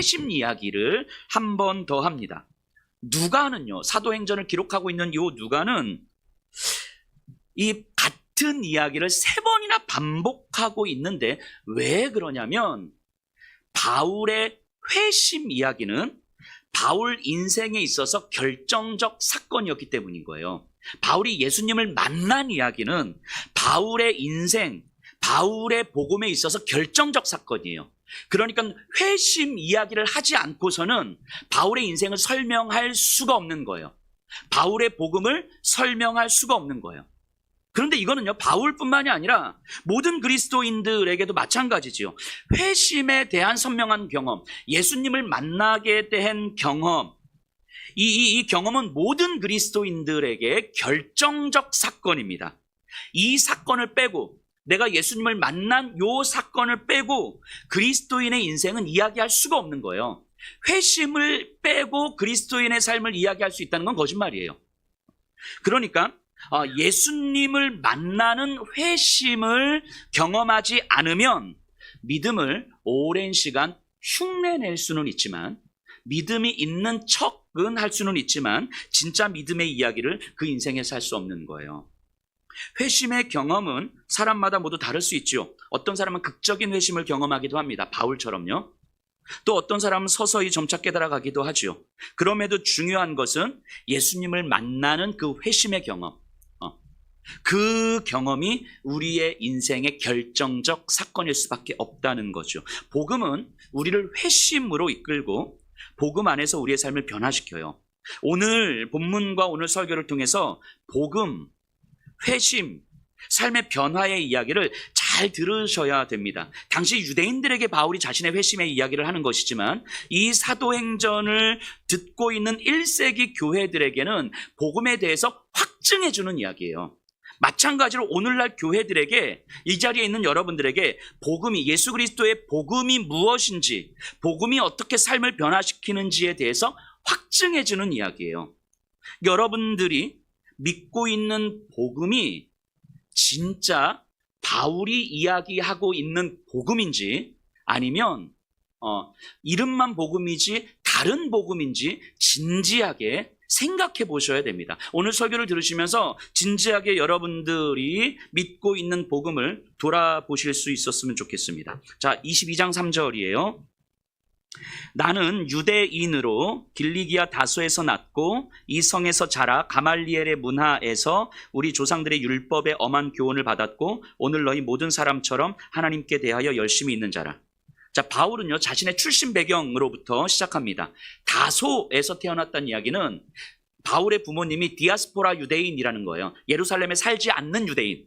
회심 이야기를 한 번 더 합니다. 누가는요, 사도행전을 기록하고 있는 요 누가는 이 같은 이야기를 3번이나 반복하고 있는데 왜 그러냐면 바울의 회심 이야기는 바울 인생에 있어서 결정적 사건이었기 때문인 거예요. 바울이 예수님을 만난 이야기는 바울의 인생, 바울의 복음에 있어서 결정적 사건이에요. 그러니까 회심 이야기를 하지 않고서는 바울의 인생을 설명할 수가 없는 거예요. 바울의 복음을 설명할 수가 없는 거예요. 그런데 이거는요, 바울뿐만이 아니라 모든 그리스도인들에게도 마찬가지지요. 회심에 대한 선명한 경험, 예수님을 만나게 된 경험, 이 경험은 모든 그리스도인들에게 결정적 사건입니다. 이 사건을 빼고, 내가 예수님을 만난 요 사건을 빼고 그리스도인의 인생은 이야기할 수가 없는 거예요. 회심을 빼고 그리스도인의 삶을 이야기할 수 있다는 건 거짓말이에요. 그러니까 예수님을 만나는 회심을 경험하지 않으면 믿음을 오랜 시간 흉내낼 수는 있지만, 믿음이 있는 척은 할 수는 있지만 진짜 믿음의 이야기를 그 인생에 살 수 없는 거예요. 회심의 경험은 사람마다 모두 다를 수 있죠. 어떤 사람은 극적인 회심을 경험하기도 합니다. 바울처럼요. 또 어떤 사람은 서서히 점차 깨달아가기도 하죠. 그럼에도 중요한 것은 예수님을 만나는 그 회심의 경험, 그 경험이 우리의 인생의 결정적 사건일 수밖에 없다는 거죠. 복음은 우리를 회심으로 이끌고 복음 안에서 우리의 삶을 변화시켜요. 오늘 본문과 오늘 설교를 통해서 복음, 회심, 삶의 변화의 이야기를 잘 들으셔야 됩니다. 당시 유대인들에게 바울이 자신의 회심의 이야기를 하는 것이지만 이 사도행전을 듣고 있는 1세기 교회들에게는 복음에 대해서 확증해 주는 이야기예요. 마찬가지로 오늘날 교회들에게, 이 자리에 있는 여러분들에게 복음이, 예수 그리스도의 복음이 무엇인지, 복음이 어떻게 삶을 변화시키는지에 대해서 확증해 주는 이야기예요. 여러분들이 믿고 있는 복음이 진짜 바울이 이야기하고 있는 복음인지, 아니면 이름만 복음이지 다른 복음인지 진지하게 생각해 보셔야 됩니다. 오늘 설교를 들으시면서 진지하게 여러분들이 믿고 있는 복음을 돌아보실 수 있었으면 좋겠습니다. 자, 22장 3절이에요. 나는 유대인으로 길리기아 다소에서 났고 이 성에서 자라 가말리엘의 문화에서 우리 조상들의 율법에 엄한 교훈을 받았고 오늘 너희 모든 사람처럼 하나님께 대하여 열심히 있는 자라. 자, 바울은요, 자신의 출신 배경으로부터 시작합니다. 다소에서 태어났다는 이야기는 바울의 부모님이 디아스포라 유대인이라는 거예요. 예루살렘에 살지 않는 유대인.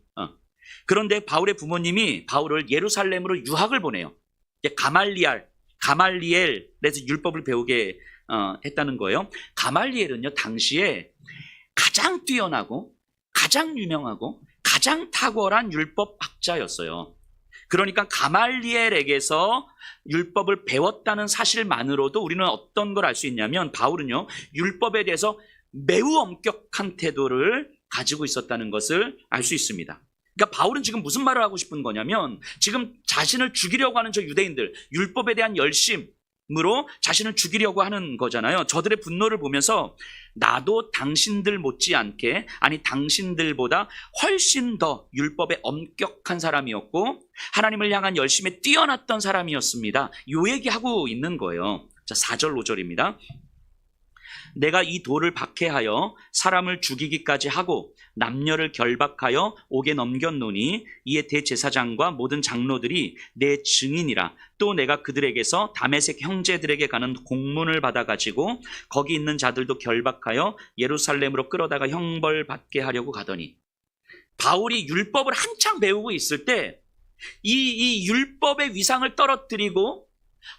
그런데 바울의 부모님이 바울을 예루살렘으로 유학을 보내요. 가말리엘에서 율법을 배우게 했다는 거예요. 가말리엘은요, 당시에 가장 뛰어나고 가장 유명하고 가장 탁월한 율법학자였어요. 그러니까 가말리엘에게서 율법을 배웠다는 사실만으로도 우리는 어떤 걸 알 수 있냐면 바울은요, 율법에 대해서 매우 엄격한 태도를 가지고 있었다는 것을 알 수 있습니다. 그러니까 바울은 지금 무슨 말을 하고 싶은 거냐면, 지금 자신을 죽이려고 하는 저 유대인들, 율법에 대한 열심으로 자신을 죽이려고 하는 거잖아요. 저들의 분노를 보면서 나도 당신들 못지않게, 아니 당신들보다 훨씬 더 율법에 엄격한 사람이었고 하나님을 향한 열심에 뛰어났던 사람이었습니다. 요 얘기하고 있는 거예요. 자, 4절 5절입니다. 내가 이 돌을 박해하여 사람을 죽이기까지 하고 남녀를 결박하여 옥에 넘겼노니 이에 대제사장과 모든 장로들이 내 증인이라. 또 내가 그들에게서 다메섹 형제들에게 가는 공문을 받아가지고 거기 있는 자들도 결박하여 예루살렘으로 끌어다가 형벌받게 하려고 가더니. 바울이 율법을 한창 배우고 있을 때 이 율법의 위상을 떨어뜨리고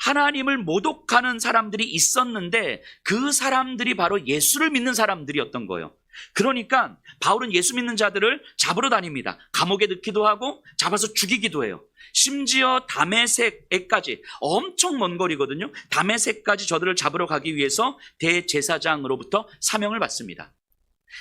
하나님을 모독하는 사람들이 있었는데 그 사람들이 바로 예수를 믿는 사람들이었던 거예요. 그러니까 바울은 예수 믿는 자들을 잡으러 다닙니다. 감옥에 넣기도 하고 잡아서 죽이기도 해요. 심지어 다메섹에까지, 엄청 먼 거리거든요. 다메섹까지 저들을 잡으러 가기 위해서 대제사장으로부터 사명을 받습니다.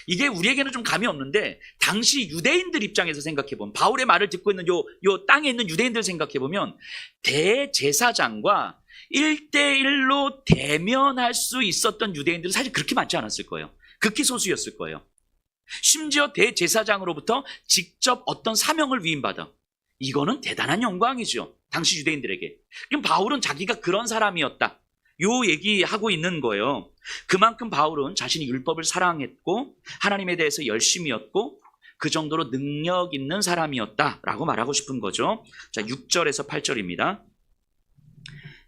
이게 우리에게는 좀 감이 없는데 당시 유대인들 입장에서 생각해보면, 바울의 말을 듣고 있는 요 땅에 있는 유대인들 생각해보면 대제사장과 1대1로 대면할 수 있었던 유대인들은 사실 그렇게 많지 않았을 거예요. 극히 소수였을 거예요. 심지어 대제사장으로부터 직접 어떤 사명을 위임받아. 이거는 대단한 영광이죠. 당시 유대인들에게. 그럼 바울은 자기가 그런 사람이었다. 요 얘기하고 있는 거예요. 그만큼 바울은 자신이 율법을 사랑했고 하나님에 대해서 열심이었고 그 정도로 능력 있는 사람이었다라고 말하고 싶은 거죠. 자, 6절에서 8절입니다.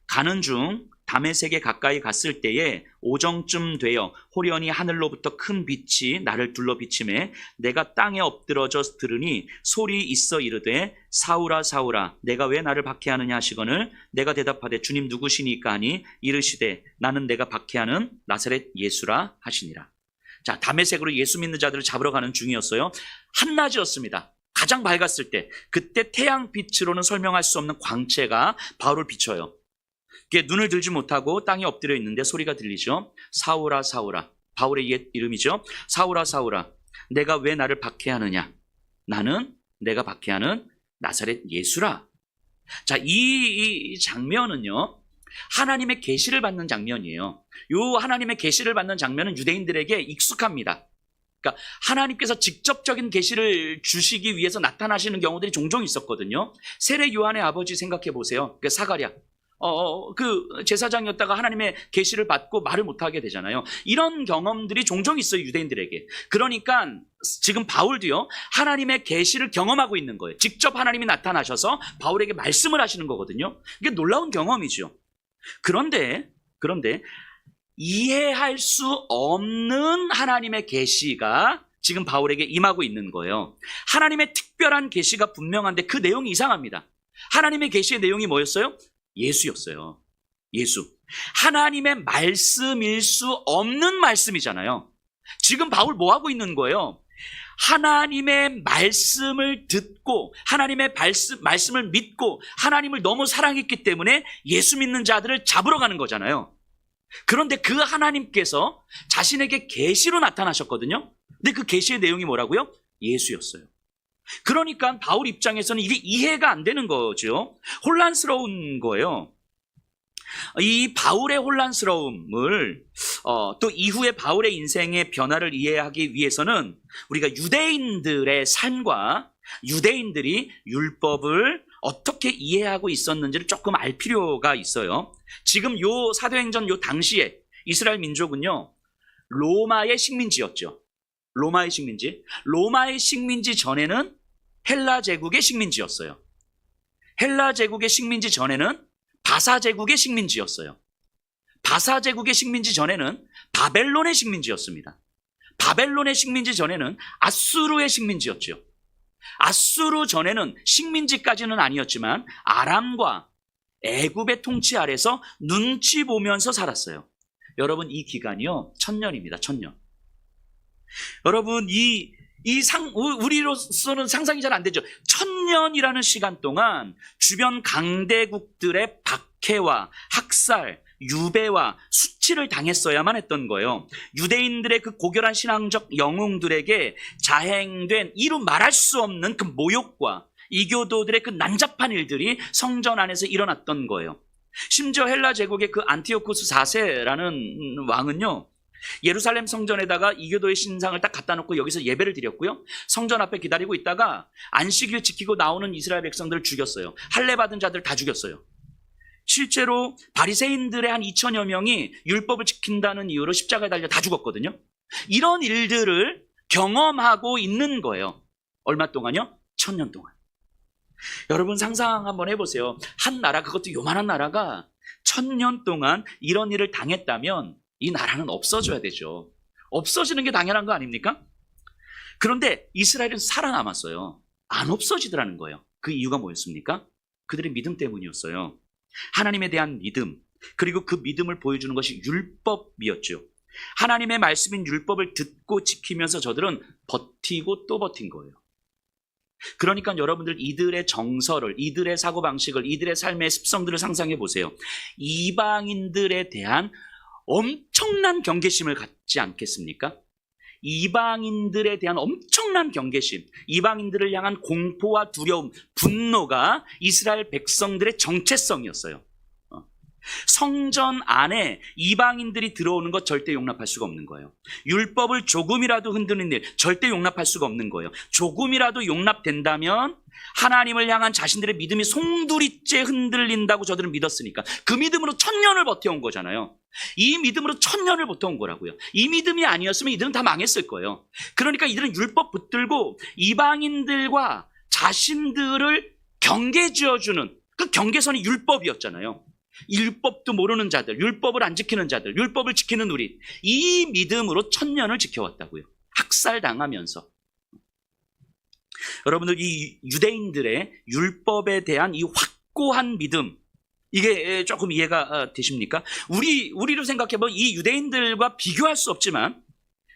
가는 중 다메섹에 가까이 갔을 때에 오정쯤 되어 호련히 하늘로부터 큰 빛이 나를 둘러 비치매 내가 땅에 엎드러져 들으니 소리 있어 이르되 사울아 사울아 내가 왜 나를 박해하느냐 하시거늘 내가 대답하되 주님 누구시니까 하니 이르시되 나는 내가 박해하는 나사렛 예수라 하시니라. 자, 다메섹으로 예수 믿는 자들을 잡으러 가는 중이었어요. 한낮이었습니다. 가장 밝았을 때 그때 태양빛으로는 설명할 수 없는 광채가 바울을 비춰요. 눈을 들지 못하고 땅에 엎드려 있는데 소리가 들리죠. 사울아 사울아, 바울의 옛 이름이죠. 사울아 사울아 내가 왜 나를 박해하느냐. 나는 내가 박해하는 나사렛 예수라. 자, 이 장면은요 하나님의 계시를 받는 장면이에요. 요 하나님의 계시를 받는 장면은 유대인들에게 익숙합니다. 그러니까 하나님께서 직접적인 계시를 주시기 위해서 나타나시는 경우들이 종종 있었거든요. 세례 요한의 아버지 생각해 보세요. 사가랴. 그 제사장이었다가 하나님의 계시를 받고 말을 못하게 되잖아요. 이런 경험들이 종종 있어요, 유대인들에게. 그러니까 지금 바울도요, 하나님의 계시를 경험하고 있는 거예요. 직접 하나님이 나타나셔서 바울에게 말씀을 하시는 거거든요. 이게 놀라운 경험이죠. 그런데 이해할 수 없는 하나님의 계시가 지금 바울에게 임하고 있는 거예요. 하나님의 특별한 계시가 분명한데 그 내용이 이상합니다. 하나님의 계시의 내용이 뭐였어요? 예수였어요. 예수. 하나님의 말씀일 수 없는 말씀이잖아요. 지금 바울 뭐 하고 있는 거예요? 하나님의 말씀을 듣고 하나님의 말씀을 믿고 하나님을 너무 사랑했기 때문에 예수 믿는 자들을 잡으러 가는 거잖아요. 그런데 그 하나님께서 자신에게 계시로 나타나셨거든요. 근데 그 계시의 내용이 뭐라고요? 예수였어요. 그러니까 바울 입장에서는 이게 이해가 안 되는 거죠. 혼란스러운 거예요. 이 바울의 혼란스러움을 또 이후에 바울의 인생의 변화를 이해하기 위해서는 우리가 유대인들의 삶과 유대인들이 율법을 어떻게 이해하고 있었는지를 조금 알 필요가 있어요. 지금 요 사도행전 요 당시에 이스라엘 민족은요 로마의 식민지였죠. 로마의 식민지. 로마의 식민지 전에는 헬라 제국의 식민지였어요. 헬라 제국의 식민지 전에는 바사 제국의 식민지였어요. 바사 제국의 식민지 전에는 바벨론의 식민지였습니다. 바벨론의 식민지 전에는 아수르의 식민지였죠. 아수르 전에는 식민지까지는 아니었지만 아람과 애굽의 통치 아래서 눈치 보면서 살았어요. 여러분, 이 기간이요 1000년입니다. 1000년. 여러분, 우리로서는 상상이 잘 안 되죠. 1000년이라는 시간 동안 주변 강대국들의 박해와 학살, 유배와 수치를 당했어야만 했던 거예요. 유대인들의 그 고결한 신앙적 영웅들에게 자행된 이루 말할 수 없는 그 모욕과 이교도들의 그 난잡한 일들이 성전 안에서 일어났던 거예요. 심지어 헬라 제국의 그 안티오코스 4세라는 왕은요, 예루살렘 성전에다가 이교도의 신상을 딱 갖다 놓고 여기서 예배를 드렸고요. 성전 앞에 기다리고 있다가 안식일 지키고 나오는 이스라엘 백성들을 죽였어요. 할례 받은 자들 다 죽였어요. 실제로 바리새인들의 한 2000여 명이 율법을 지킨다는 이유로 십자가에 달려 다 죽었거든요. 이런 일들을 경험하고 있는 거예요. 얼마 동안요? 1000년 동안. 여러분 상상 한번 해보세요. 한 나라, 그것도 요만한 나라가 1000년 동안 이런 일을 당했다면 이 나라는 없어져야 되죠. 없어지는 게 당연한 거 아닙니까? 그런데 이스라엘은 살아남았어요. 안 없어지더라는 거예요. 그 이유가 뭐였습니까? 그들의 믿음 때문이었어요. 하나님에 대한 믿음, 그리고 그 믿음을 보여주는 것이 율법이었죠. 하나님의 말씀인 율법을 듣고 지키면서 저들은 버티고 또 버틴 거예요. 그러니까 여러분들 이들의 정서를, 이들의 사고방식을, 이들의 삶의 습성들을 상상해 보세요. 이방인들에 대한 엄청난 경계심을 갖지 않겠습니까? 이방인들에 대한 엄청난 경계심, 이방인들을 향한 공포와 두려움, 분노가 이스라엘 백성들의 정체성이었어요. 성전 안에 이방인들이 들어오는 것 절대 용납할 수가 없는 거예요. 율법을 조금이라도 흔드는 일 절대 용납할 수가 없는 거예요. 조금이라도 용납된다면 하나님을 향한 자신들의 믿음이 송두리째 흔들린다고 저들은 믿었으니까 그 믿음으로 1000년을 버텨온 거잖아요. 이 믿음으로 1000년을 버텨온 거라고요. 이 믿음이 아니었으면 이들은 다 망했을 거예요. 그러니까 이들은 율법 붙들고 이방인들과 자신들을 경계 지어주는 그 경계선이 율법이었잖아요. 율법도 모르는 자들, 율법을 안 지키는 자들, 율법을 지키는 우리, 이 믿음으로 1000년을 지켜왔다고요. 학살당하면서. 여러분들, 이 유대인들의 율법에 대한 이 확고한 믿음, 이게 조금 이해가 되십니까? 우리로 생각해보면 이 유대인들과 비교할 수 없지만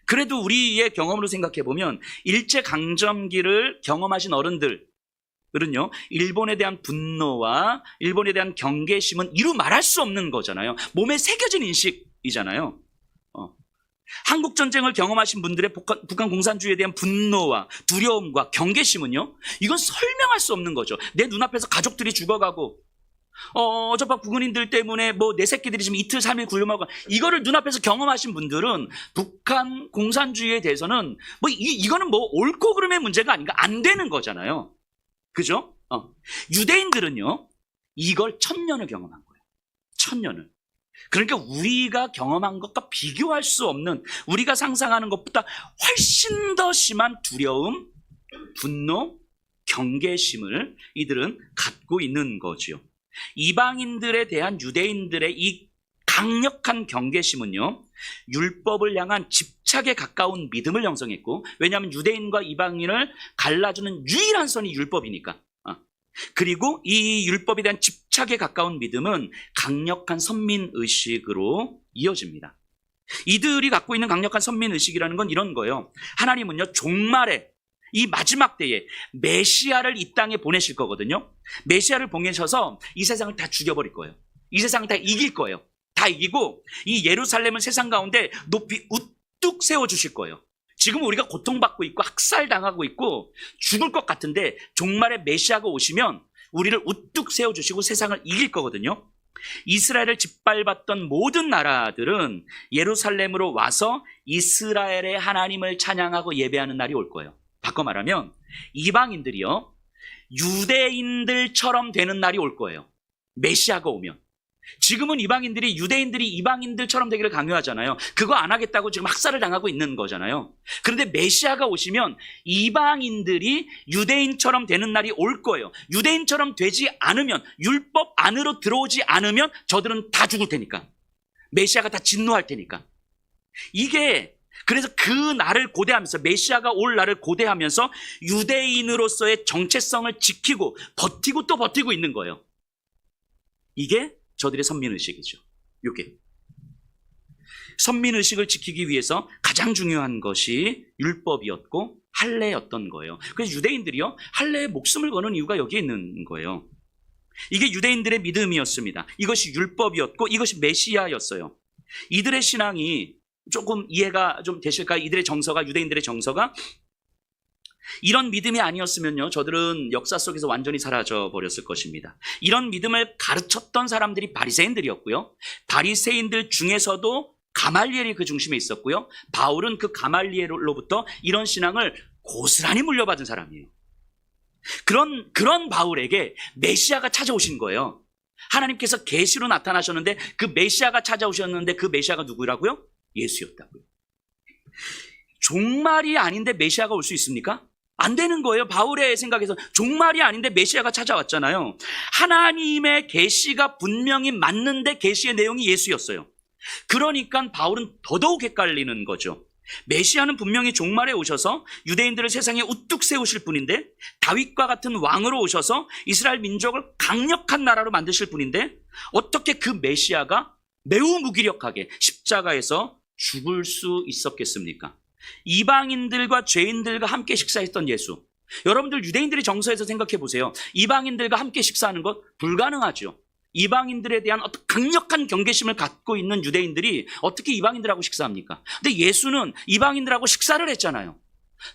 그래도 우리의 경험으로 생각해보면 일제강점기를 경험하신 어른들은요, 일본에 대한 분노와 일본에 대한 경계심은 이루 말할 수 없는 거잖아요. 몸에 새겨진 인식이잖아요. 한국전쟁을 경험하신 분들의 북한 공산주의에 대한 분노와 두려움과 경계심은요, 이건 설명할 수 없는 거죠. 내 눈앞에서 가족들이 죽어가고 어저께 국민들 때문에 뭐 내 새끼들이 지금 이틀 3일 굶어가고 이거를 눈앞에서 경험하신 분들은 북한 공산주의에 대해서는 뭐 이거는 뭐 옳고 그름의 문제가 아닌가, 안 되는 거잖아요. 그죠? 유대인들은요, 이걸 1000년을 경험한 거예요. 1000년을. 그러니까 우리가 경험한 것과 비교할 수 없는, 우리가 상상하는 것보다 훨씬 더 심한 두려움, 분노, 경계심을 이들은 갖고 있는 거지요. 이방인들에 대한 유대인들의 이 강력한 경계심은요, 율법을 향한 집착에 가까운 믿음을 형성했고, 왜냐하면 유대인과 이방인을 갈라주는 유일한 선이 율법이니까. 그리고 이 율법에 대한 집착에 가까운 믿음은 강력한 선민의식으로 이어집니다. 이들이 갖고 있는 강력한 선민의식이라는 건 이런 거예요. 하나님은요, 종말에 이 마지막 때에 메시아를 이 땅에 보내실 거거든요. 메시아를 보내셔서 이 세상을 다 죽여버릴 거예요. 이 세상을 다 이길 거예요. 다 이기고 이 예루살렘을 세상 가운데 높이 우뚝 세워주실 거예요. 지금 우리가 고통받고 있고 학살당하고 있고 죽을 것 같은데 종말에 메시아가 오시면 우리를 우뚝 세워주시고 세상을 이길 거거든요. 이스라엘을 짓밟았던 모든 나라들은 예루살렘으로 와서 이스라엘의 하나님을 찬양하고 예배하는 날이 올 거예요. 바꿔 말하면 이방인들이요, 유대인들처럼 되는 날이 올 거예요. 메시아가 오면. 지금은 유대인들이 이방인들처럼 되기를 강요하잖아요. 그거 안 하겠다고 지금 학살을 당하고 있는 거잖아요. 그런데 메시아가 오시면 이방인들이 유대인처럼 되는 날이 올 거예요. 유대인처럼 되지 않으면, 율법 안으로 들어오지 않으면 저들은 다 죽을 테니까. 메시아가 다 진노할 테니까. 그래서 그 날을 고대하면서, 메시아가 올 날을 고대하면서 유대인으로서의 정체성을 지키고 버티고 또 버티고 있는 거예요. 이게 저들의 선민의식이죠. 이게 선민의식을 지키기 위해서 가장 중요한 것이 율법이었고 할례였던 거예요. 그래서 유대인들이요, 할례에 목숨을 거는 이유가 여기에 있는 거예요. 이게 유대인들의 믿음이었습니다. 이것이 율법이었고 이것이 메시아였어요. 이들의 신앙이 조금 이해가 좀 되실까요? 이들의 정서가, 유대인들의 정서가 이런 믿음이 아니었으면요, 저들은 역사 속에서 완전히 사라져 버렸을 것입니다. 이런 믿음을 가르쳤던 사람들이 바리새인들이었고요. 바리새인들 중에서도 가말리엘이 그 중심에 있었고요. 바울은 그 가말리엘로부터 이런 신앙을 고스란히 물려받은 사람이에요. 그런 바울에게 메시아가 찾아오신 거예요. 하나님께서 계시로 나타나셨는데 그 메시아가 찾아오셨는데 그 메시아가 누구라고요? 예수였다고요. 종말이 아닌데 메시아가 올 수 있습니까? 안 되는 거예요. 바울의 생각에서 종말이 아닌데 메시아가 찾아왔잖아요. 하나님의 계시가 분명히 맞는데 계시의 내용이 예수였어요. 그러니까 바울은 더더욱 헷갈리는 거죠. 메시아는 분명히 종말에 오셔서 유대인들을 세상에 우뚝 세우실 분인데, 다윗과 같은 왕으로 오셔서 이스라엘 민족을 강력한 나라로 만드실 분인데, 어떻게 그 메시아가 매우 무기력하게 십자가에서 죽을 수 있었겠습니까? 이방인들과 죄인들과 함께 식사했던 예수. 여러분들 유대인들의 정서에서 생각해 보세요. 이방인들과 함께 식사하는 것 불가능하죠. 이방인들에 대한 어떤 강력한 경계심을 갖고 있는 유대인들이 어떻게 이방인들하고 식사합니까? 근데 예수는 이방인들하고 식사를 했잖아요.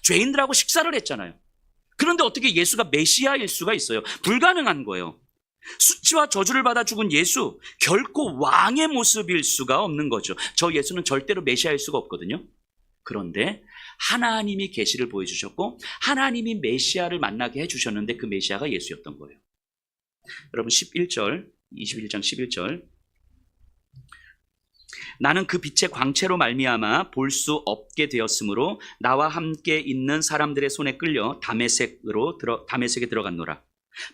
죄인들하고 식사를 했잖아요. 그런데 어떻게 예수가 메시아일 수가 있어요? 불가능한 거예요. 수치와 저주를 받아 죽은 예수, 결코 왕의 모습일 수가 없는 거죠. 저 예수는 절대로 메시아일 수가 없거든요. 그런데 하나님이 계시를 보여주셨고 하나님이 메시아를 만나게 해주셨는데 그 메시아가 예수였던 거예요. 여러분 11절, 21장 11절, 나는 그 빛의 광채로 말미암아 볼 수 없게 되었으므로 나와 함께 있는 사람들의 손에 끌려 다메섹에 들어갔노라.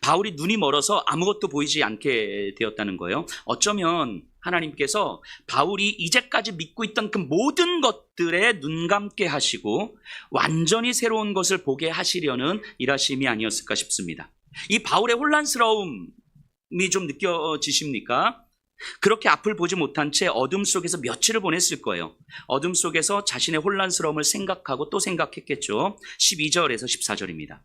바울이 눈이 멀어서 아무것도 보이지 않게 되었다는 거예요. 어쩌면 하나님께서 바울이 이제까지 믿고 있던 그 모든 것들에 눈 감게 하시고 완전히 새로운 것을 보게 하시려는 일하심이 아니었을까 싶습니다. 이 바울의 혼란스러움이 좀 느껴지십니까? 그렇게 앞을 보지 못한 채 어둠 속에서 며칠을 보냈을 거예요. 어둠 속에서 자신의 혼란스러움을 생각하고 또 생각했겠죠. 12절에서 14절입니다.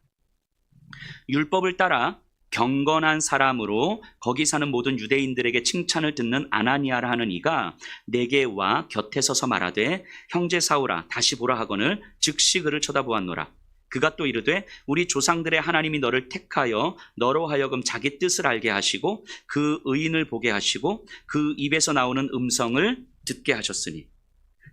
율법을 따라 경건한 사람으로 거기 사는 모든 유대인들에게 칭찬을 듣는 아나니아라 하는 이가 내게 와 곁에 서서 말하되 형제 사울아 다시 보라 하거늘 즉시 그를 쳐다보았노라. 그가 또 이르되 우리 조상들의 하나님이 너를 택하여 너로 하여금 자기 뜻을 알게 하시고 그 의인을 보게 하시고 그 입에서 나오는 음성을 듣게 하셨으니.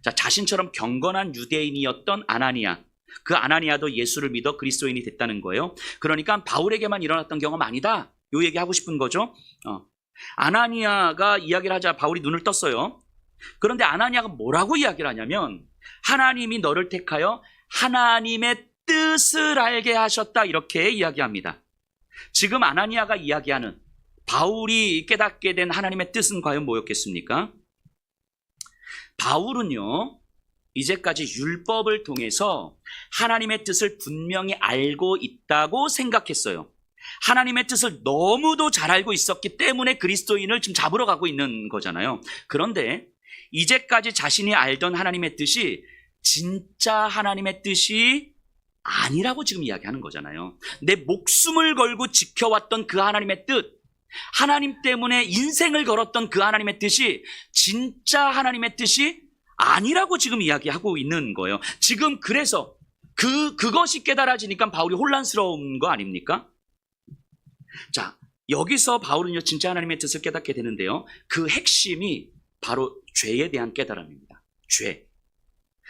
자, 자신처럼 경건한 유대인이었던 아나니아, 그 아나니아도 예수를 믿어 그리스도인이 됐다는 거예요. 그러니까 바울에게만 일어났던 경험 아니다, 요 얘기하고 싶은 거죠. 아나니아가 이야기를 하자 바울이 눈을 떴어요. 그런데 아나니아가 뭐라고 이야기를 하냐면 하나님이 너를 택하여 하나님의 뜻을 알게 하셨다, 이렇게 이야기합니다. 지금 아나니아가 이야기하는 바울이 깨닫게 된 하나님의 뜻은 과연 뭐였겠습니까? 바울은요, 이제까지 율법을 통해서 하나님의 뜻을 분명히 알고 있다고 생각했어요. 하나님의 뜻을 너무도 잘 알고 있었기 때문에 그리스도인을 지금 잡으러 가고 있는 거잖아요. 그런데 이제까지 자신이 알던 하나님의 뜻이 진짜 하나님의 뜻이 아니라고 지금 이야기하는 거잖아요. 내 목숨을 걸고 지켜왔던 그 하나님의 뜻, 하나님 때문에 인생을 걸었던 그 하나님의 뜻이 진짜 하나님의 뜻이 아니라고 지금 이야기하고 있는 거예요. 지금 그래서 그것이 깨달아지니까 바울이 혼란스러운 거 아닙니까? 자, 여기서 바울은요 진짜 하나님의 뜻을 깨닫게 되는데요, 그 핵심이 바로 죄에 대한 깨달음입니다. 죄.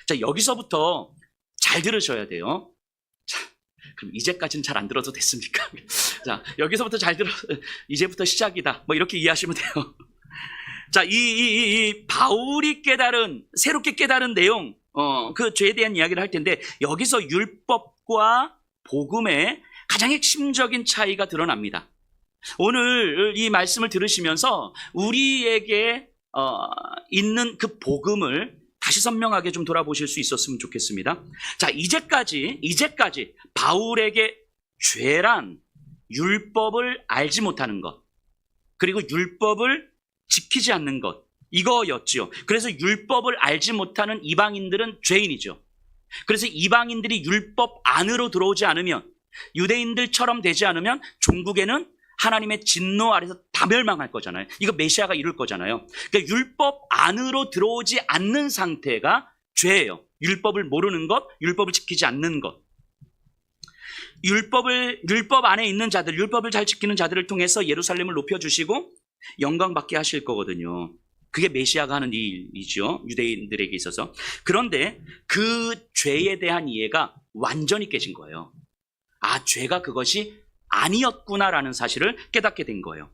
자, 여기서부터 잘 들으셔야 돼요. 자, 그럼 이제까지는 잘 안 들어도 됐습니까? 자, 여기서부터 잘 들어, 이제부터 시작이다, 뭐 이렇게 이해하시면 돼요. 자, 이 바울이 새롭게 깨달은 내용, 그 죄에 대한 이야기를 할 텐데, 여기서 율법과 복음의 가장 핵심적인 차이가 드러납니다. 오늘 이 말씀을 들으시면서 우리에게 있는 그 복음을 다시 선명하게 좀 돌아보실 수 있었으면 좋겠습니다. 자, 이제까지 바울에게 죄란 율법을 알지 못하는 것, 그리고 율법을 지키지 않는 것, 이거였지요. 그래서 율법을 알지 못하는 이방인들은 죄인이죠. 그래서 이방인들이 율법 안으로 들어오지 않으면, 유대인들처럼 되지 않으면 종국에는 하나님의 진노 아래서 다 멸망할 거잖아요. 이거 메시아가 이룰 거잖아요. 그러니까 율법 안으로 들어오지 않는 상태가 죄예요. 율법을 모르는 것, 율법을 지키지 않는 것. 율법 안에 있는 자들, 율법을 잘 지키는 자들을 통해서 예루살렘을 높여주시고 영광받게 하실 거거든요. 그게 메시아가 하는 일이죠, 유대인들에게 있어서. 그런데 그 죄에 대한 이해가 완전히 깨진 거예요. 아, 죄가 그것이 아니었구나라는 사실을 깨닫게 된 거예요.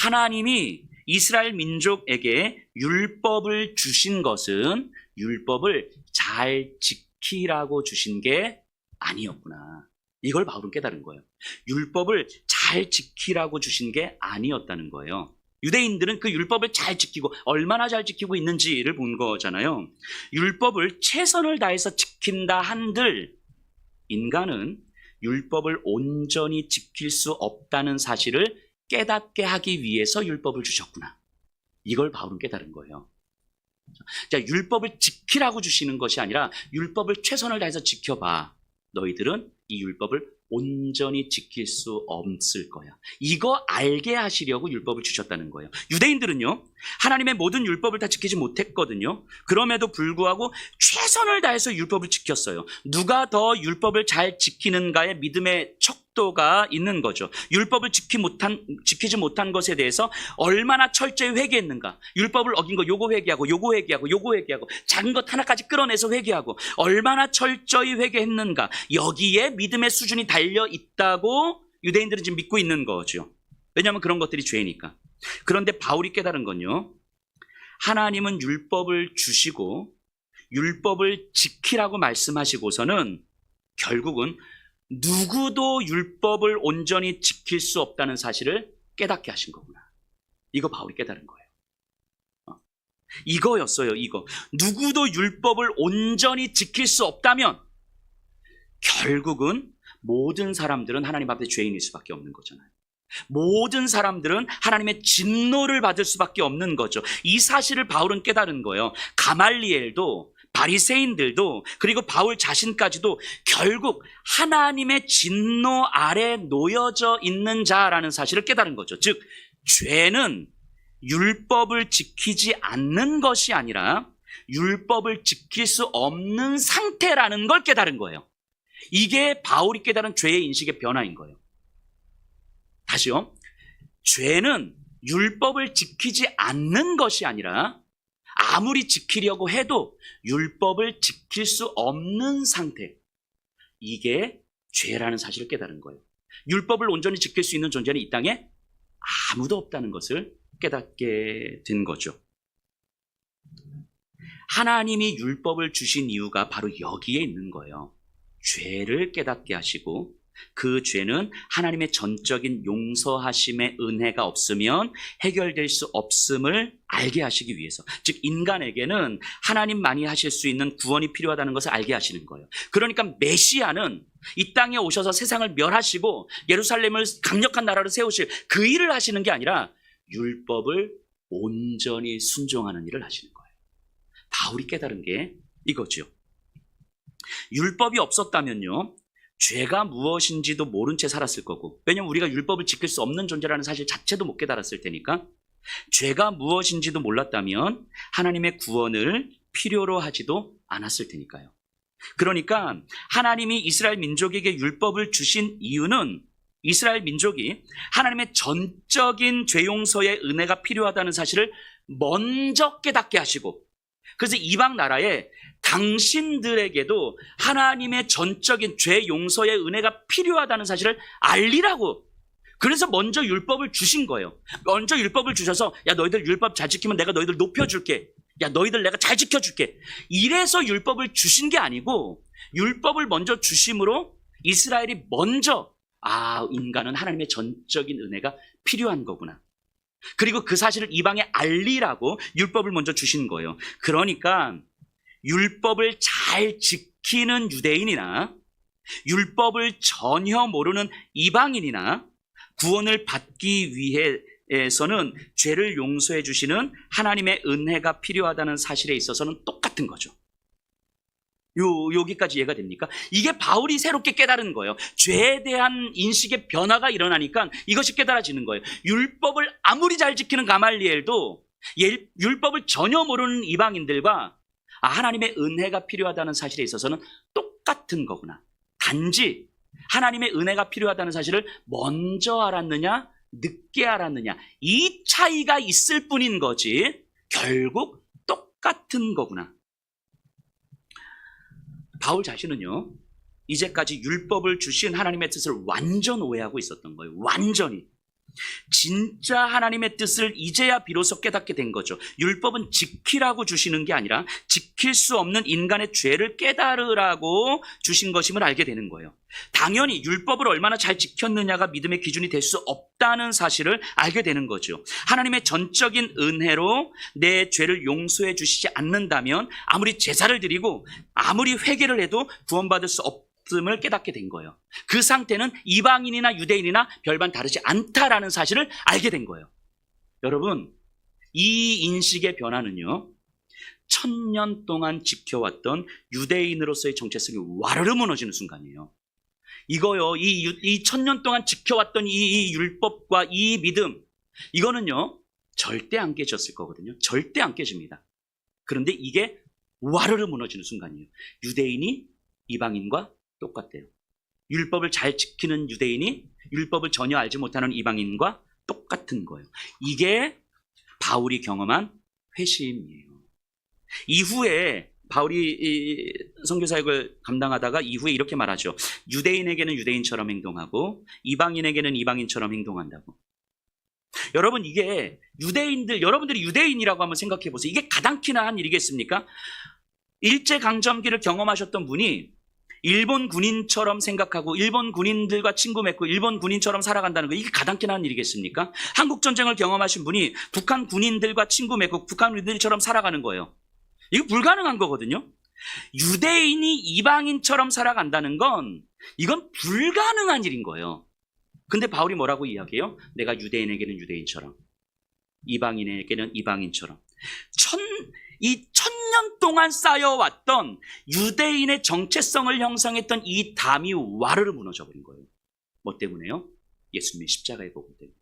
하나님이 이스라엘 민족에게 율법을 주신 것은 율법을 잘 지키라고 주신 게 아니었구나, 이걸 바울은 깨달은 거예요. 율법을 잘 지키라고 주신 게 아니었다는 거예요. 유대인들은 그 율법을 잘 지키고 얼마나 잘 지키고 있는지를 본 거잖아요. 율법을 최선을 다해서 지킨다 한들 인간은 율법을 온전히 지킬 수 없다는 사실을 깨닫게 하기 위해서 율법을 주셨구나, 이걸 바울은 깨달은 거예요. 자, 율법을 지키라고 주시는 것이 아니라 율법을 최선을 다해서 지켜봐, 너희들은 이 율법을 온전히 지킬 수 없을 거야, 이거 알게 하시려고 율법을 주셨다는 거예요. 유대인들은요, 하나님의 모든 율법을 다 지키지 못했거든요. 그럼에도 불구하고 최선을 다해서 율법을 지켰어요. 누가 더 율법을 잘 지키는가의 믿음의 척도가 있는 거죠. 율법을 지키지 못한 것에 대해서 얼마나 철저히 회개했는가. 율법을 어긴 거 요거 회개하고 요거 회개하고 요거 회개하고 작은 것 하나까지 끌어내서 회개하고 얼마나 철저히 회개했는가. 여기에 믿음의 수준이 달려 있다고 유대인들은 지금 믿고 있는 거죠. 왜냐하면 그런 것들이 죄니까. 그런데 바울이 깨달은 건요, 하나님은 율법을 주시고 율법을 지키라고 말씀하시고서는 결국은 누구도 율법을 온전히 지킬 수 없다는 사실을 깨닫게 하신 거구나. 이거 바울이 깨달은 거예요. 이거였어요. 이거. 누구도 율법을 온전히 지킬 수 없다면 결국은 모든 사람들은 하나님 앞에 죄인일 수밖에 없는 거잖아요. 모든 사람들은 하나님의 진노를 받을 수밖에 없는 거죠. 이 사실을 바울은 깨달은 거예요. 가말리엘도, 바리새인들도, 그리고 바울 자신까지도 결국 하나님의 진노 아래 놓여져 있는 자라는 사실을 깨달은 거죠. 즉, 죄는 율법을 지키지 않는 것이 아니라 율법을 지킬 수 없는 상태라는 걸 깨달은 거예요. 이게 바울이 깨달은 죄의 인식의 변화인 거예요. 다시요. 죄는 율법을 지키지 않는 것이 아니라 아무리 지키려고 해도 율법을 지킬 수 없는 상태. 이게 죄라는 사실을 깨달은 거예요. 율법을 온전히 지킬 수 있는 존재는 이 땅에 아무도 없다는 것을 깨닫게 된 거죠. 하나님이 율법을 주신 이유가 바로 여기에 있는 거예요. 죄를 깨닫게 하시고 그 죄는 하나님의 전적인 용서하심의 은혜가 없으면 해결될 수 없음을 알게 하시기 위해서, 즉 인간에게는 하나님만이 하실 수 있는 구원이 필요하다는 것을 알게 하시는 거예요. 그러니까 메시아는 이 땅에 오셔서 세상을 멸하시고 예루살렘을 강력한 나라로 세우실 그 일을 하시는 게 아니라 율법을 온전히 순종하는 일을 하시는 거예요. 바울이 깨달은 게 이거죠. 율법이 없었다면요, 죄가 무엇인지도 모른 채 살았을 거고, 왜냐면 우리가 율법을 지킬 수 없는 존재라는 사실 자체도 못 깨달았을 테니까, 죄가 무엇인지도 몰랐다면 하나님의 구원을 필요로 하지도 않았을 테니까요. 그러니까 하나님이 이스라엘 민족에게 율법을 주신 이유는 이스라엘 민족이 하나님의 전적인 죄 용서의 은혜가 필요하다는 사실을 먼저 깨닫게 하시고, 그래서 이방 나라에 당신들에게도 하나님의 전적인 죄 용서의 은혜가 필요하다는 사실을 알리라고, 그래서 먼저 율법을 주신 거예요. 먼저 율법을 주셔서 야 너희들 율법 잘 지키면 내가 너희들 높여줄게, 야 너희들 내가 잘 지켜줄게, 이래서 율법을 주신 게 아니고 율법을 먼저 주심으로 이스라엘이 먼저 인간은 하나님의 전적인 은혜가 필요한 거구나, 그리고 그 사실을 이방에 알리라고 율법을 먼저 주신 거예요. 그러니까 율법을 잘 지키는 유대인이나 율법을 전혀 모르는 이방인이나 구원을 받기 위해서는 죄를 용서해 주시는 하나님의 은혜가 필요하다는 사실에 있어서는 똑같은 거죠. 여기까지 이해가 됩니까? 이게 바울이 새롭게 깨달은 거예요. 죄에 대한 인식의 변화가 일어나니까 이것이 깨달아지는 거예요. 율법을 아무리 잘 지키는 가말리엘도 율법을 전혀 모르는 이방인들과 하나님의 은혜가 필요하다는 사실에 있어서는 똑같은 거구나. 단지 하나님의 은혜가 필요하다는 사실을 먼저 알았느냐 늦게 알았느냐, 이 차이가 있을 뿐인 거지 결국 똑같은 거구나. 바울 자신은요, 이제까지 율법을 주신 하나님의 뜻을 완전 오해하고 있었던 거예요. 완전히. 진짜 하나님의 뜻을 이제야 비로소 깨닫게 된 거죠. 율법은 지키라고 주시는 게 아니라 지킬 수 없는 인간의 죄를 깨달으라고 주신 것임을 알게 되는 거예요. 당연히 율법을 얼마나 잘 지켰느냐가 믿음의 기준이 될 수 없다는 사실을 알게 되는 거죠. 하나님의 전적인 은혜로 내 죄를 용서해 주시지 않는다면 아무리 제사를 드리고 아무리 회개를 해도 구원받을 수 없음을 깨닫게 된 거예요. 그 상태는 이방인이나 유대인이나 별반 다르지 않다라는 사실을 알게 된 거예요. 여러분, 이 인식의 변화는요, 1000년 동안 지켜왔던 유대인으로서의 정체성이 와르르 무너지는 순간이에요. 이거요, 이 1000년 동안 지켜왔던 이 율법과 이 믿음, 이거는요, 절대 안 깨졌을 거거든요. 절대 안 깨집니다. 그런데 이게 와르르 무너지는 순간이에요. 유대인이 이방인과 똑같대요. 율법을 잘 지키는 유대인이 율법을 전혀 알지 못하는 이방인과 똑같은 거예요. 이게 바울이 경험한 회심이에요. 이후에 바울이 이 선교사역을 감당하다가 이후에 이렇게 말하죠. 유대인에게는 유대인처럼 행동하고 이방인에게는 이방인처럼 행동한다고. 여러분, 이게 여러분들이 유대인이라고 한번 생각해 보세요. 이게 가당키나 한 일이겠습니까? 일제강점기를 경험하셨던 분이 일본 군인처럼 생각하고 일본 군인들과 친구 맺고 일본 군인처럼 살아간다는 거, 이게 가당키나 한 일이겠습니까? 한국전쟁을 경험하신 분이 북한 군인들과 친구 맺고 북한 군인들처럼 살아가는 거예요. 이거 불가능한 거거든요. 유대인이 이방인처럼 살아간다는 건 이건 불가능한 일인 거예요. 근데 바울이 뭐라고 이야기해요? 내가 유대인에게는 유대인처럼, 이방인에게는 이방인처럼. 이 1000년 동안 쌓여왔던 유대인의 정체성을 형성했던 이 담이 와르르 무너져버린 거예요. 뭐 때문에요? 예수님의 십자가의 복음 때문에.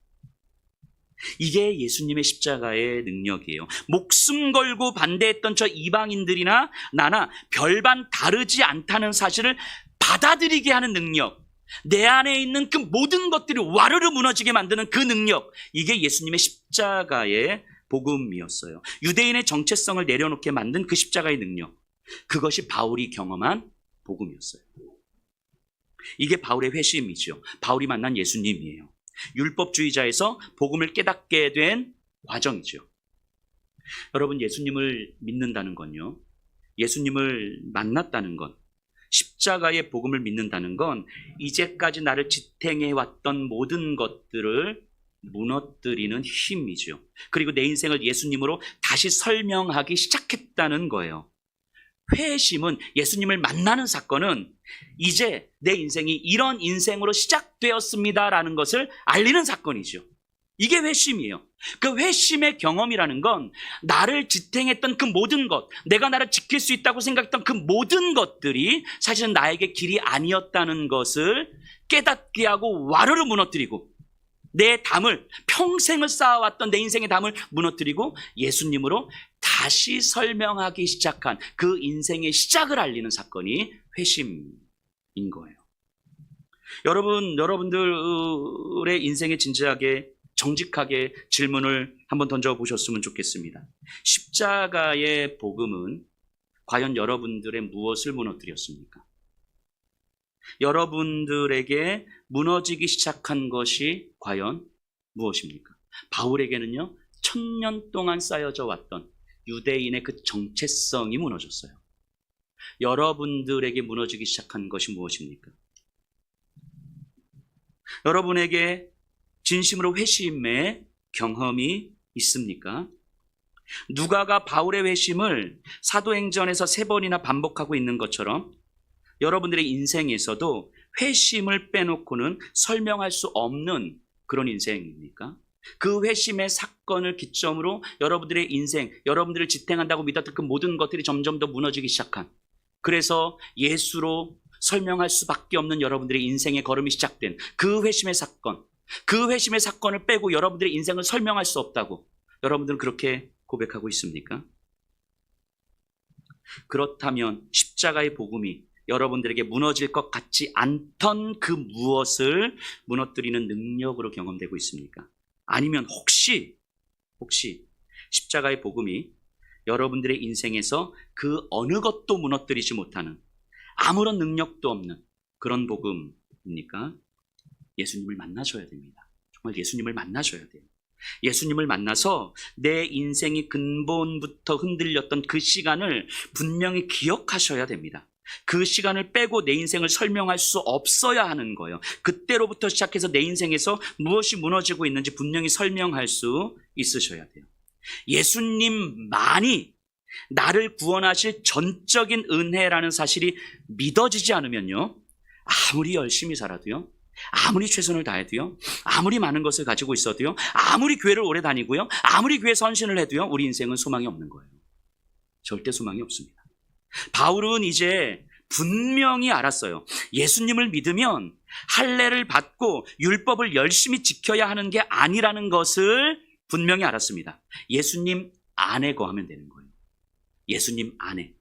이게 예수님의 십자가의 능력이에요. 목숨 걸고 반대했던 저 이방인들이나 나나 별반 다르지 않다는 사실을 받아들이게 하는 능력, 내 안에 있는 그 모든 것들이 와르르 무너지게 만드는 그 능력, 이게 예수님의 십자가의 복음이었어요. 유대인의 정체성을 내려놓게 만든 그 십자가의 능력, 그것이 바울이 경험한 복음이었어요. 이게 바울의 회심이죠. 바울이 만난 예수님이에요. 율법주의자에서 복음을 깨닫게 된 과정이죠. 여러분, 예수님을 믿는다는 건요, 예수님을 만났다는 건, 십자가의 복음을 믿는다는 건 이제까지 나를 지탱해왔던 모든 것들을 무너뜨리는 힘이죠. 그리고 내 인생을 예수님으로 다시 설명하기 시작했다는 거예요. 회심은, 예수님을 만나는 사건은 이제 내 인생이 이런 인생으로 시작되었습니다라는 것을 알리는 사건이죠. 이게 회심이에요. 그 회심의 경험이라는 건 나를 지탱했던 그 모든 것, 내가 나를 지킬 수 있다고 생각했던 그 모든 것들이 사실은 나에게 길이 아니었다는 것을 깨닫게 하고 와르르 무너뜨리고, 내 담을, 평생을 쌓아왔던 내 인생의 담을 무너뜨리고 예수님으로 다시 설명하기 시작한 그 인생의 시작을 알리는 사건이 회심인 거예요. 여러분들의 인생에 진지하게, 정직하게 질문을 한번 던져보셨으면 좋겠습니다. 십자가의 복음은 과연 여러분들의 무엇을 무너뜨렸습니까? 여러분들에게 무너지기 시작한 것이 과연 무엇입니까? 바울에게는요, 1000년 동안 쌓여져 왔던 유대인의 그 정체성이 무너졌어요. 여러분들에게 무너지기 시작한 것이 무엇입니까? 여러분에게 진심으로 회심의 경험이 있습니까? 누가가 바울의 회심을 사도행전에서 3번이나 반복하고 있는 것처럼 여러분들의 인생에서도 회심을 빼놓고는 설명할 수 없는 그런 인생입니까? 그 회심의 사건을 기점으로 여러분들의 인생, 여러분들을 지탱한다고 믿었던 그 모든 것들이 점점 더 무너지기 시작한, 그래서 예수로 설명할 수밖에 없는 여러분들의 인생의 걸음이 시작된 그 회심의 사건, 그 회심의 사건을 빼고 여러분들의 인생을 설명할 수 없다고 여러분들은 그렇게 고백하고 있습니까? 그렇다면 십자가의 복음이 여러분들에게 무너질 것 같지 않던 그 무엇을 무너뜨리는 능력으로 경험되고 있습니까? 아니면 혹시 십자가의 복음이 여러분들의 인생에서 그 어느 것도 무너뜨리지 못하는, 아무런 능력도 없는 그런 복음입니까? 예수님을 만나셔야 됩니다. 정말 예수님을 만나셔야 돼요. 예수님을 만나서 내 인생이 근본부터 흔들렸던 그 시간을 분명히 기억하셔야 됩니다. 그 시간을 빼고 내 인생을 설명할 수 없어야 하는 거예요. 그때로부터 시작해서 내 인생에서 무엇이 무너지고 있는지 분명히 설명할 수 있으셔야 돼요. 예수님만이 나를 구원하실 전적인 은혜라는 사실이 믿어지지 않으면요, 아무리 열심히 살아도요, 아무리 최선을 다해도요, 아무리 많은 것을 가지고 있어도요, 아무리 교회를 오래 다니고요, 아무리 교회 선신을 해도요, 우리 인생은 소망이 없는 거예요. 절대 소망이 없습니다. 바울은 이제 분명히 알았어요. 예수님을 믿으면 할례를 받고 율법을 열심히 지켜야 하는 게 아니라는 것을 분명히 알았습니다. 예수님 안에 거하면 되는 거예요. 예수님 안에.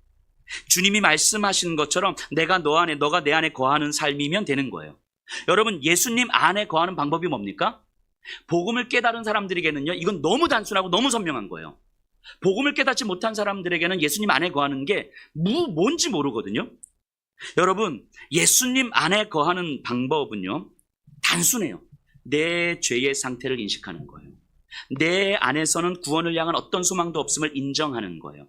주님이 말씀하신 것처럼 내가 너 안에, 너가 내 안에 거하는 삶이면 되는 거예요. 여러분, 예수님 안에 거하는 방법이 뭡니까? 복음을 깨달은 사람들에게는요, 이건 너무 단순하고 너무 선명한 거예요. 복음을 깨닫지 못한 사람들에게는 예수님 안에 거하는 게 뭔지 모르거든요. 여러분, 예수님 안에 거하는 방법은요, 단순해요. 내 죄의 상태를 인식하는 거예요. 내 안에서는 구원을 향한 어떤 소망도 없음을 인정하는 거예요.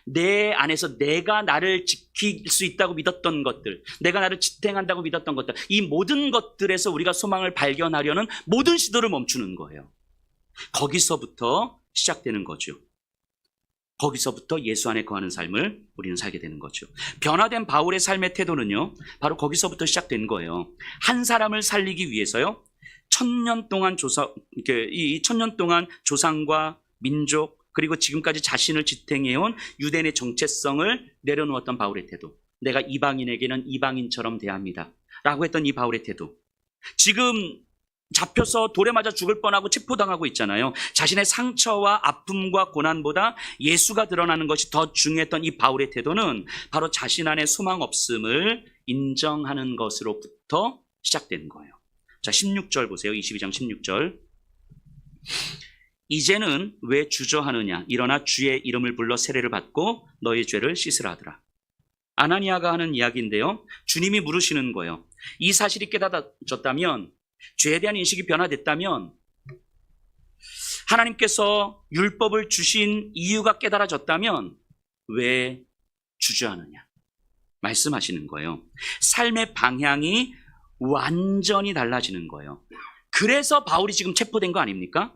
내 안에서 내가 나를 지킬 수 있다고 믿었던 것들, 내가 나를 지탱한다고 믿었던 것들, 이 모든 것들에서 우리가 소망을 발견하려는 모든 시도를 멈추는 거예요. 거기서부터 시작되는 거죠. 거기서부터 예수 안에 거하는 삶을 우리는 살게 되는 거죠. 변화된 바울의 삶의 태도는요, 바로 거기서부터 시작된 거예요. 한 사람을 살리기 위해서요, 천년 동안 조상과 민족, 그리고 지금까지 자신을 지탱해온 유대인의 정체성을 내려놓았던 바울의 태도. 내가 이방인에게는 이방인처럼 대합니다 라고 했던 이 바울의 태도. 지금 잡혀서 돌에 맞아 죽을 뻔하고 체포당하고 있잖아요. 자신의 상처와 아픔과 고난보다 예수가 드러나는 것이 더 중요했던 이 바울의 태도는 바로 자신 안에 소망 없음을 인정하는 것으로부터 시작된 거예요. 자, 16절 보세요. 22장 16절. 이제는 왜 주저하느냐? 일어나 주의 이름을 불러 세례를 받고 너의 죄를 씻으라 하더라. 아나니아가 하는 이야기인데요, 주님이 물으시는 거예요. 이 사실이 깨달아졌다면, 죄에 대한 인식이 변화됐다면, 하나님께서 율법을 주신 이유가 깨달아졌다면 왜 주저하느냐? 말씀하시는 거예요. 삶의 방향이 완전히 달라지는 거예요. 그래서 바울이 지금 체포된 거 아닙니까?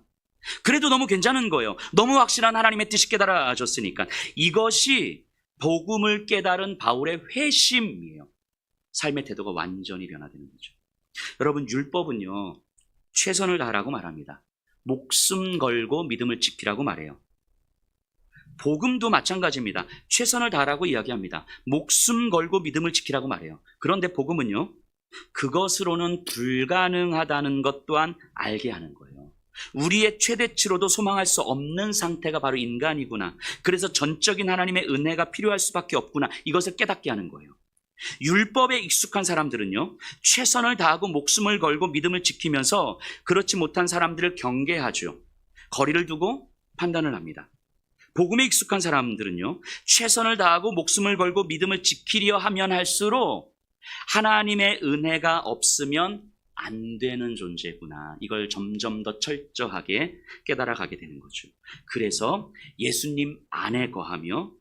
그래도 너무 괜찮은 거예요. 너무 확실한 하나님의 뜻이 깨달아졌으니까. 이것이 복음을 깨달은 바울의 회심이에요. 삶의 태도가 완전히 변화되는 거죠. 여러분, 율법은요, 최선을 다하라고 말합니다. 목숨 걸고 믿음을 지키라고 말해요. 복음도 마찬가지입니다. 최선을 다하라고 이야기합니다. 목숨 걸고 믿음을 지키라고 말해요. 그런데 복음은요, 그것으로는 불가능하다는 것 또한 알게 하는 거예요. 우리의 최대치로도 소망할 수 없는 상태가 바로 인간이구나. 그래서 전적인 하나님의 은혜가 필요할 수밖에 없구나. 이것을 깨닫게 하는 거예요. 율법에 익숙한 사람들은요, 최선을 다하고 목숨을 걸고 믿음을 지키면서 그렇지 못한 사람들을 경계하죠. 거리를 두고 판단을 합니다. 복음에 익숙한 사람들은요, 최선을 다하고 목숨을 걸고 믿음을 지키려 하면 할수록 하나님의 은혜가 없으면 안 되는 존재구나. 이걸 점점 더 철저하게 깨달아가게 되는 거죠. 그래서 예수님 안에 거하며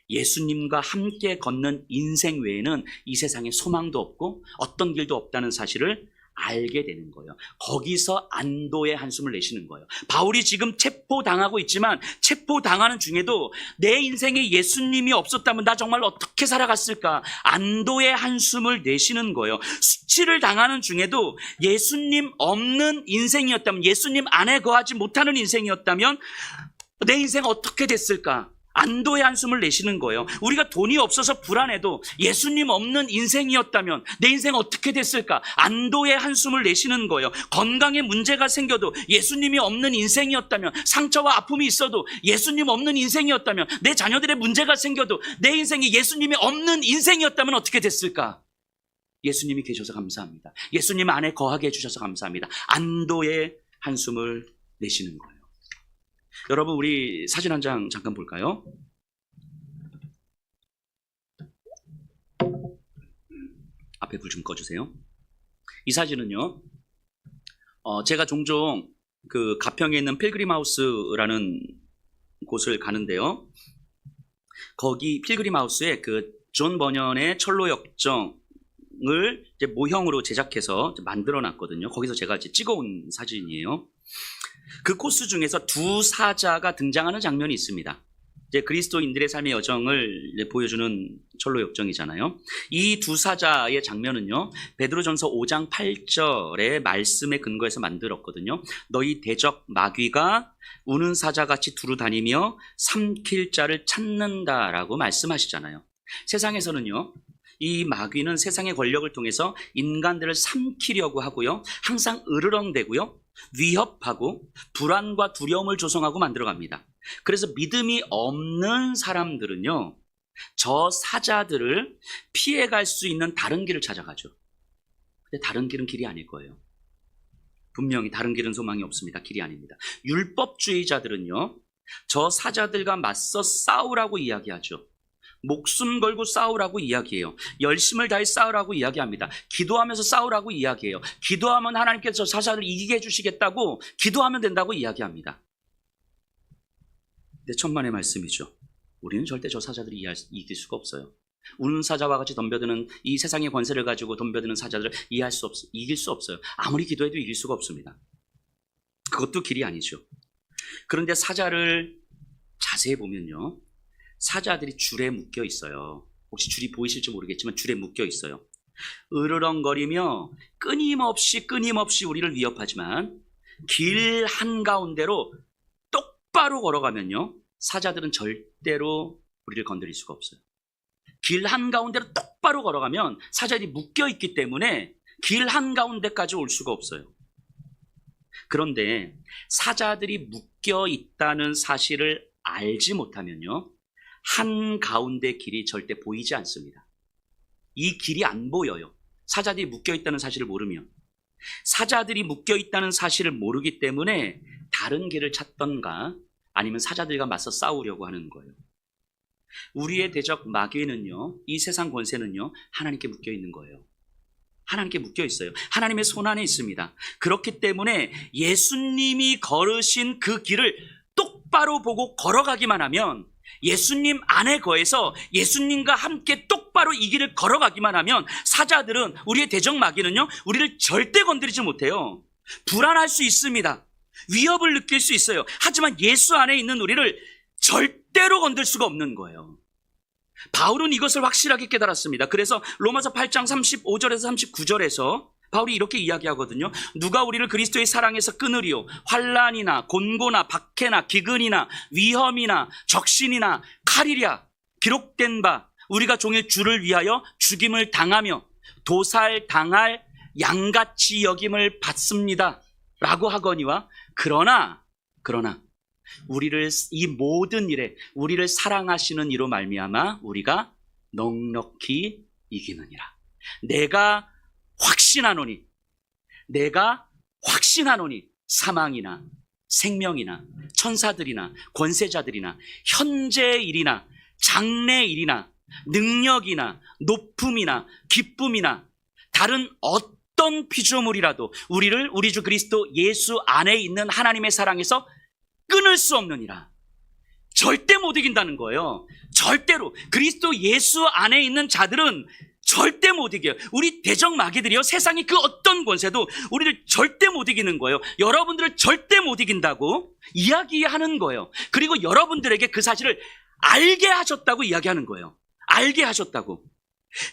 예수님과 함께 걷는 인생 외에는 이 세상에 소망도 없고 어떤 길도 없다는 사실을 알게 되는 거예요. 거기서 안도의 한숨을 내쉬는 거예요. 바울이 지금 체포당하고 있지만 체포당하는 중에도 내 인생에 예수님이 없었다면 나 정말 어떻게 살아갔을까? 안도의 한숨을 내쉬는 거예요. 수치를 당하는 중에도 예수님 없는 인생이었다면, 예수님 안에 거하지 못하는 인생이었다면 내 인생 어떻게 됐을까? 안도의 한숨을 내쉬는 거예요. 우리가 돈이 없어서 불안해도 예수님 없는 인생이었다면 내 인생 어떻게 됐을까? 안도의 한숨을 내쉬는 거예요. 건강에 문제가 생겨도 예수님이 없는 인생이었다면, 상처와 아픔이 있어도 예수님 없는 인생이었다면, 내 자녀들의 문제가 생겨도 내 인생이 예수님이 없는 인생이었다면 어떻게 됐을까? 예수님이 계셔서 감사합니다. 예수님 안에 거하게 해주셔서 감사합니다. 안도의 한숨을 내쉬는 거예요. 여러분, 우리 사진 한 장 잠깐 볼까요? 앞에 불 좀 꺼주세요. 이 사진은요, 제가 종종 그 가평에 있는 필그림 하우스라는 곳을 가는데요, 거기 필그림 하우스에 그 존 버년의 철로 역정을 이제 모형으로 제작해서 만들어 놨거든요. 거기서 제가 이제 찍어온 사진이에요. 그 코스 중에서 두 사자가 등장하는 장면이 있습니다. 이제 그리스도인들의 삶의 여정을 보여주는 철로 역정이잖아요. 이 두 사자의 장면은요, 베드로전서 5장 8절의 말씀에 근거해서 만들었거든요. 너희 대적 마귀가 우는 사자같이 두루 다니며 삼킬 자를 찾는다라고 말씀하시잖아요. 세상에서는요, 이 마귀는 세상의 권력을 통해서 인간들을 삼키려고 하고요, 항상 으르렁대고요, 위협하고 불안과 두려움을 조성하고 만들어갑니다. 그래서 믿음이 없는 사람들은요, 저 사자들을 피해갈 수 있는 다른 길을 찾아가죠. 근데 다른 길은 길이 아닐 거예요. 분명히 다른 길은 소망이 없습니다. 길이 아닙니다. 율법주의자들은요, 저 사자들과 맞서 싸우라고 이야기하죠. 목숨 걸고 싸우라고 이야기해요. 열심을 다해 싸우라고 이야기합니다. 기도하면서 싸우라고 이야기해요. 기도하면 하나님께서 저 사자를 이기게 해주시겠다고 기도하면 된다고 이야기합니다. 근데 천만의 말씀이죠. 우리는 절대 저 사자들을 이길 수가 없어요. 우는 사자와 같이 덤벼드는 이 세상의 권세를 가지고 덤벼드는 사자들을 이길 수 없어요. 아무리 기도해도 이길 수가 없습니다. 그것도 길이 아니죠. 그런데 사자를 자세히 보면요, 사자들이 줄에 묶여 있어요. 혹시 줄이 보이실지 모르겠지만 줄에 묶여 있어요. 으르렁거리며 끊임없이 우리를 위협하지만 길 한가운데로 똑바로 걸어가면요, 사자들은 절대로 우리를 건드릴 수가 없어요. 길 한가운데로 똑바로 걸어가면 사자들이 묶여 있기 때문에 길 한가운데까지 올 수가 없어요. 그런데 사자들이 묶여 있다는 사실을 알지 못하면요, 한가운데 길이 절대 보이지 않습니다. 이 길이 안 보여요. 사자들이 묶여 있다는 사실을 모르면. 사자들이 묶여 있다는 사실을 모르기 때문에 다른 길을 찾던가 아니면 사자들과 맞서 싸우려고 하는 거예요. 우리의 대적 마귀는요, 이 세상 권세는요, 하나님께 묶여 있는 거예요. 하나님께 묶여 있어요. 하나님의 손 안에 있습니다. 그렇기 때문에 예수님이 걸으신 그 길을 똑바로 보고 걸어가기만 하면, 예수님 안에 거해서 예수님과 함께 똑바로 이 길을 걸어가기만 하면 사자들은, 우리의 대적 마귀는요, 우리를 절대 건드리지 못해요. 불안할 수 있습니다. 위협을 느낄 수 있어요. 하지만 예수 안에 있는 우리를 절대로 건들 수가 없는 거예요. 바울은 이것을 확실하게 깨달았습니다. 그래서 로마서 8장 35절에서 39절에서 바울이 이렇게 이야기하거든요. 누가 우리를 그리스도의 사랑에서 끊으리요? 환난이나 곤고나 박해나 기근이나 위험이나 적신이나 칼이랴. 기록된 바 우리가 종일 주를 위하여 죽임을 당하며 도살당할 양같이 여김을 받습니다. 라고 하거니와 그러나 우리를 이 모든 일에 우리를 사랑하시는 이로 말미암아 우리가 넉넉히 이기느니라. 내가 확신하노니 사망이나 생명이나 천사들이나 권세자들이나 현재 일이나 장래 일이나 능력이나 높음이나 기쁨이나 다른 어떤 피조물이라도 우리를 우리 주 그리스도 예수 안에 있는 하나님의 사랑에서 끊을 수 없느니라. 절대 못 이긴다는 거예요. 절대로. 그리스도 예수 안에 있는 자들은 절대 못 이겨요. 우리 대적 마귀들이요, 세상의 그 어떤 권세도 우리를 절대 못 이기는 거예요. 여러분들을 절대 못 이긴다고 이야기하는 거예요. 그리고 여러분들에게 그 사실을 알게 하셨다고 이야기하는 거예요. 알게 하셨다고.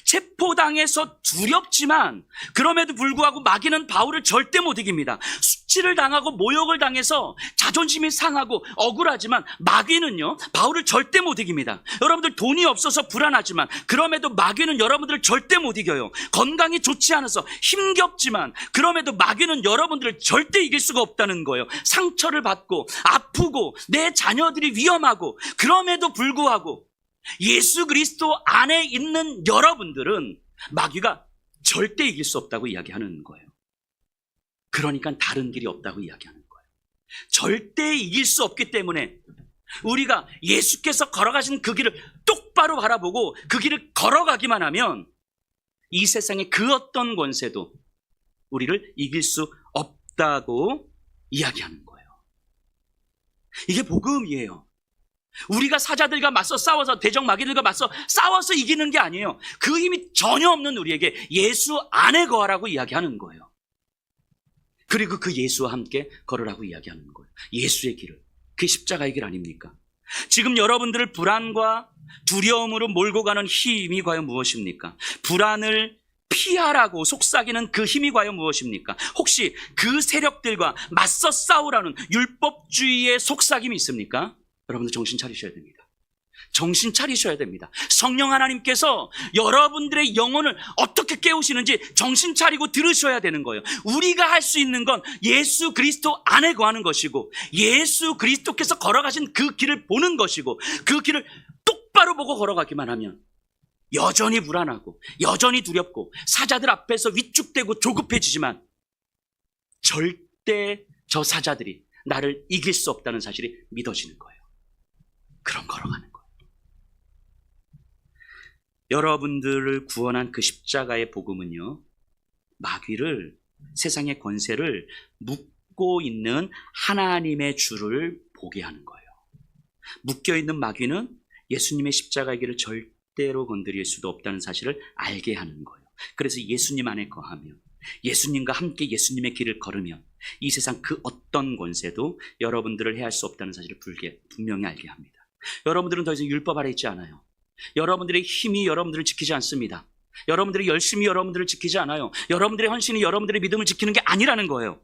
체포당해서 두렵지만 그럼에도 불구하고 마귀는 바울을 절대 못 이깁니다. 수치를 당하고 모욕을 당해서 자존심이 상하고 억울하지만 마귀는요, 바울을 절대 못 이깁니다. 여러분들 돈이 없어서 불안하지만 그럼에도 마귀는 여러분들을 절대 못 이겨요. 건강이 좋지 않아서 힘겹지만 그럼에도 마귀는 여러분들을 절대 이길 수가 없다는 거예요. 상처를 받고 아프고 내 자녀들이 위험하고 그럼에도 불구하고 예수 그리스도 안에 있는 여러분들은 마귀가 절대 이길 수 없다고 이야기하는 거예요. 그러니까 다른 길이 없다고 이야기하는 거예요. 절대 이길 수 없기 때문에 우리가 예수께서 걸어가신 그 길을 똑바로 바라보고 그 길을 걸어가기만 하면 이 세상의 그 어떤 권세도 우리를 이길 수 없다고 이야기하는 거예요. 이게 복음이에요. 우리가 사자들과 맞서 싸워서 대적 마귀들과 맞서 싸워서 이기는 게 아니에요. 그 힘이 전혀 없는 우리에게 예수 안에 거하라고 이야기하는 거예요. 그리고 그 예수와 함께 걸으라고 이야기하는 거예요. 예수의 길을. 그게 십자가의 길 아닙니까? 지금 여러분들을 불안과 두려움으로 몰고 가는 힘이 과연 무엇입니까? 불안을 피하라고 속삭이는 그 힘이 과연 무엇입니까? 혹시 그 세력들과 맞서 싸우라는 율법주의의 속삭임이 있습니까? 여러분들 정신 차리셔야 됩니다. 정신 차리셔야 됩니다. 성령 하나님께서 여러분들의 영혼을 어떻게 깨우시는지 정신 차리고 들으셔야 되는 거예요. 우리가 할 수 있는 건 예수 그리스도 안에 거하는 것이고, 예수 그리스도께서 걸어가신 그 길을 보는 것이고, 그 길을 똑바로 보고 걸어가기만 하면 여전히 불안하고 여전히 두렵고 사자들 앞에서 위축되고 조급해지지만 절대 저 사자들이 나를 이길 수 없다는 사실이 믿어지는 거예요. 그럼 걸어가는 거예요. 여러분들을 구원한 그 십자가의 복음은요, 마귀를, 세상의 권세를 묶고 있는 하나님의 줄을 보게 하는 거예요. 묶여있는 마귀는 예수님의 십자가의 길을 절대로 건드릴 수도 없다는 사실을 알게 하는 거예요. 그래서 예수님 안에 거하며 예수님과 함께 예수님의 길을 걸으면 이 세상 그 어떤 권세도 여러분들을 해할 수 없다는 사실을 분명히 알게 합니다. 여러분들은 더 이상 율법 아래 있지 않아요. 여러분들의 힘이 여러분들을 지키지 않습니다. 여러분들의 열심이 여러분들을 지키지 않아요. 여러분들의 헌신이 여러분들의 믿음을 지키는 게 아니라는 거예요.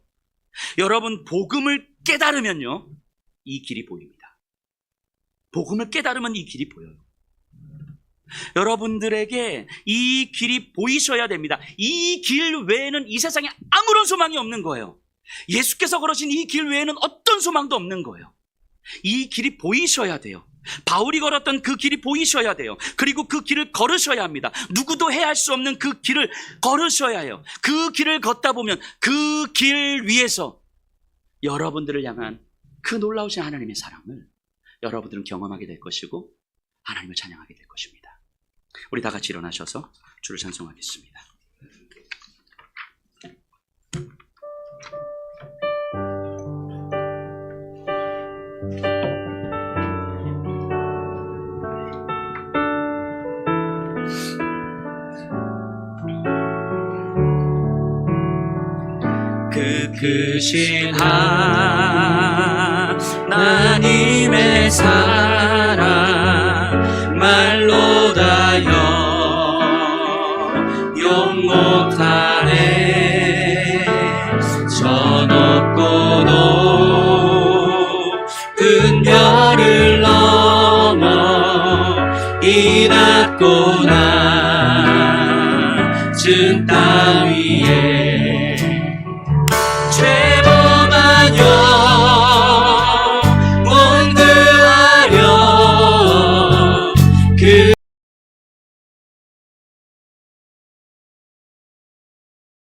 여러분 복음을 깨달으면요, 이 길이 보입니다. 복음을 깨달으면 이 길이 보여요. 여러분들에게 이 길이 보이셔야 됩니다. 이 길 외에는 이 세상에 아무런 소망이 없는 거예요. 예수께서 걸으신 이 길 외에는 어떤 소망도 없는 거예요. 이 길이 보이셔야 돼요. 바울이 걸었던 그 길이 보이셔야 돼요. 그리고 그 길을 걸으셔야 합니다. 누구도 해야 할 수 없는 그 길을 걸으셔야 해요. 그 길을 걷다 보면 그 길 위에서 여러분들을 향한 그 놀라우신 하나님의 사랑을 여러분들은 경험하게 될 것이고 하나님을 찬양하게 될 것입니다. 우리 다 같이 일어나셔서 주를 찬송하겠습니다. 그 크신 하나님의 사랑 말로 다 용 못하네. 저 높고 높은 별을 넘어 이 낮고 낮은 땅 위에 죄범한 영혼 구하려 그